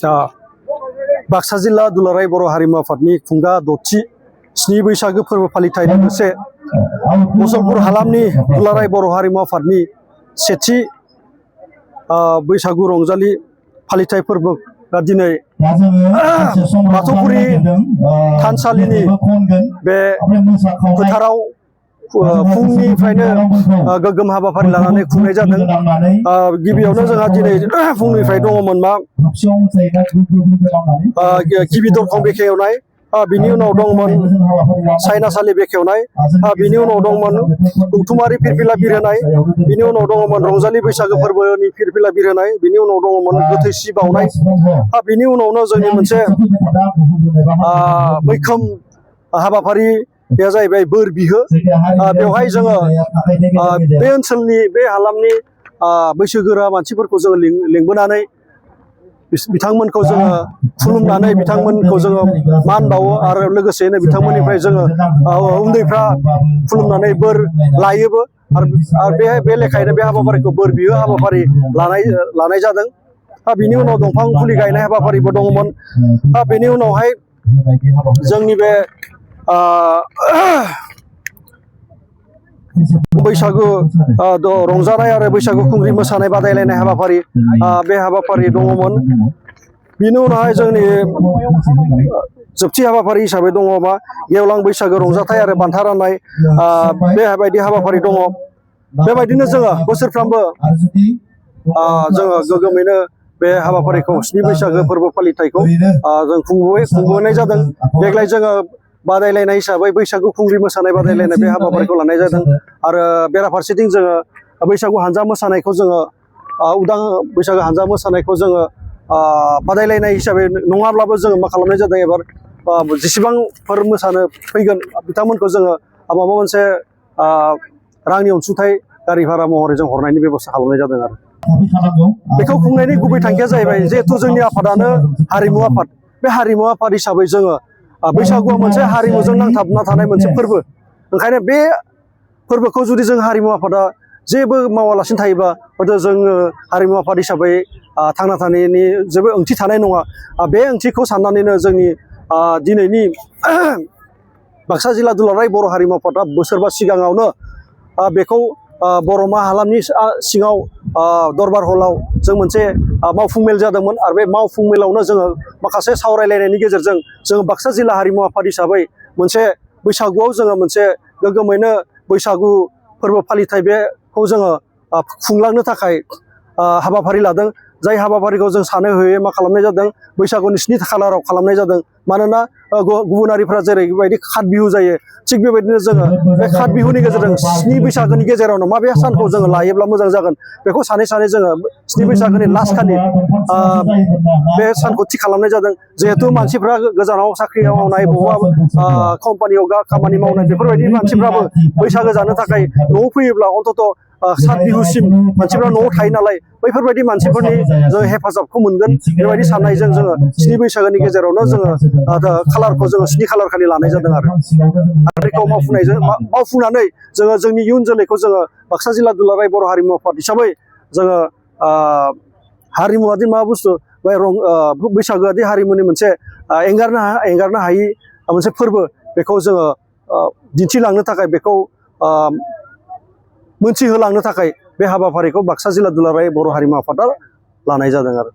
बाक्सा जिल्ला दुलाराय बर' हारिमु आफादनि खुंगा दथि स्नि बैसागो फोरबो फालिथाय लोगोसे मुसलपुर हालामनि दुलाराय बर' हारिमु आफादनि सेथि बैसागु रंजालि फालिथाय फोरबोआ दिनै बाथौफुरि थानसालिनि बे फोथाराव फुंनिफ्रायनो गोग्गोम हाबाफारि लानानै खुंनाय जादों। गिबियावनो जोंहा दिनै फुंनिफ्राय दङमोन मा गिबि दरखं बेखेवनाय, बिनि उनाव दंमोन सायनासालि बेखेवनाय, बिनि उनाव दंमोन गौथुमारि फिरफिला बिरहोनाय, बिनि उनाव दङमोन रंजालि बैसागो फोरबोनि फिरफिला बिरहोनाय, बिनि उनाव दङमोन गोथै सि बाउनाय, बिनि उनावनो जोंनि मोनसे मैखोम हाबाफारि बेया जाहैबाय बोर बिहो। बेवहाय जोङो बे ओनसोलनि बे हालामनि बैसोगोरा मानसिफोरखौ जोङो लिंबोनानै बिथांमोनखौ जोङो खुलुमनानै बिथांमोनखौ जोङो मान बावो आरो लोगोसेनो बिथांमोननिफ्राय जोङो उन्दैफ्रा खुलुमनानै बोर लायोबो आरो बे लेखायैनो बे हाबाफारिखौ बोर बिहो हाबाफारि लानाय जादों। बिनि उनाव दंफां फुलि गायनाय हाबाफारिबो दङमोन। बेनि उनावहाय जोंनि बे बैसागु रंजानाय आरो बैसागु खुंग्रि मोसानाय बादायलायनाय हाबाफारि बे हाबाफारि दङमोन। बिनि उनावहाय जोंनि जोबथि हाबाफारि हिसाबै दङ मा गेवलां बैसागो रंजाथाइ आरो बान्था राननाय, बेबायदि हाबाफारि दङ। बेबायदिनो जोङो बोसोरफ्रामबो जोङो गोग्गोमैनो बे हाबाफारिखौ स्नि बैसागो फोरबो फालिथायखौ जों खुंबोनाय जादों। देग्लाय जोङो बादायलायनाय हिसाबै बैसागु खुंग्रि मोसानाय बादायलायनाय बे हाबाफारिखौ लानाय जादों आरो बेराफारसेथिं जोङो बैसागु हानजा मोसानायखौ जोङो उदां बैसागु हानजा मोसानायखौ जोङो बादायलायनाय हिसाबै नङाब्लाबो जोङो मा खालामनाय जादों एबार जेसेबांफोर मोसानो फैगोन बिथांमोनखौ जोङो माबा मोनसे रांनि अनसुंथाइ गारि भारा महरै जों हरनायनि बेबस्था खालामनाय जादों आरो बेखौ खुंनायनि गुबै थांखिया जाहैबाय जिहेथु जोंनि आफादानो हारिमु आफाद, बे हारिमु आफाद हिसाबै जोङो बैसागुआ मोनसे हारिमुजों नांथाबना थानाय मोनसे फोरबो। ओंखायनो बे फोरबोखौ जुदि जों हारिमु आफादा जेबो मावालासिनो थायोबा हयथ' जोङो हारिमु आफाद हिसाबै थांना थानायनि जेबो ओंथि थानाय नङा। बे ओंथिखौ साननानैनो जोंनि दिनैनि बाक्सा जिल्ला दुलाराय बर' हारिमु आफादा बोसोरबा सिगाङावनो बेखौ बर'मा हालामनि सिङाव दरबार हलाव जों मोनसे मावफुं मेल जादोंमोन आरो बे मावफुं मेलावनो जोङो माखासे सावरायलायनायनि गेजेरजों जोङो बाक्सा जिल्ला हारिमु आफाद हिसाबै मोनसे बैसागुआव जोङो मोनसे गोग्गोमैनो बैसागु फोरबो फालिथाय बेखौ जोङो खुंलांनो थाखाय हाबाफारि लादों। जाय हाबाफारिखौ जों सानै हयै मा खालामनाय जादों बैसागुनि 7 खालाराव खालामनाय जादों। मानोना गुबुनारिफ्रा जेरैबायदि खात बिहु जायो थिग बेबायदिनो जोङो बे खात बिहुनि गेजेरजों 7 बैसागोनि गेजेरावनो माबे सानखौ जोङो लायोब्ला मोजां जागोन बेखौ सानै जोङो 7 बैसागोनि लास्ट खालि बे सानखौ थि खालामनाय जादों। जिहेथु मानसिफ्रा गोजानाव साख्रि मावनाय बबेबा कम्पानियाव खामानि मावनाय बेफोरबायदि मानसिफ्राबो बैसागो जानो थाखाय न'आव फैयोब्ला अन्तत' सात बिहुसिम मानसिफ्रा न'आव थायो नालाय बैफोरबायदि मानसिफोरनि जों हेफाजाबखौ मोनगोन बेबायदि साननायजों जोङो 7 बैसागोनि गेजेरावनो जोङो खालारखौ जोङो 7 खालार खालि लानाय जादों आरो बेखौ मावफुंनानै जोङो जोंनि इयुन जोलैखौ जोङो बाक्सा जिल्ला दुलाराय बर' हारिमु आफाद हिसाबै जोङो हारिमुवादि मा बुस्थु बैसागोआदि हारिमुनि मोनसे एंगारनो हायि मोनसे फोरबो, बेखौ जोङो दिन्थिलांनो थाखाय बेखौ मोनथिहोलांनो थाखाय बे हाबाफारिखौ बाक्सा जिल्ला दुलाराय बर' हारिमु आफादा लानाय जादों आरो